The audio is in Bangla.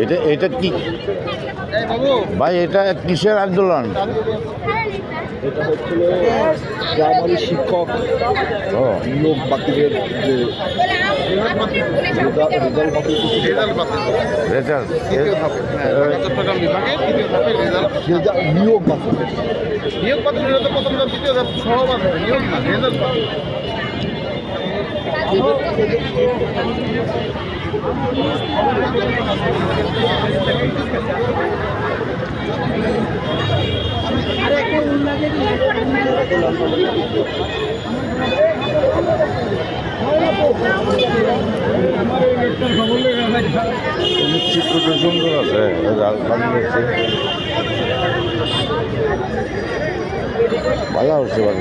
এটা এটা কি ভাই, এটা কিসের আন্দোলন? এটা হচ্ছিল প্রাইমারি শিক্ষক নিয়োগ বাতিলের যে রেজাল্ট বাতিল রেজাল্ট নিয়োগ বাতিল নিয়োগ বাতিল হলে তো প্রথম দ্বিতীয় সহ বাতিল নিয়োগ না রেজাল্ট বাতিল। চিত্রটা সুন্দর আছে, ভালো হচ্ছে ভালো।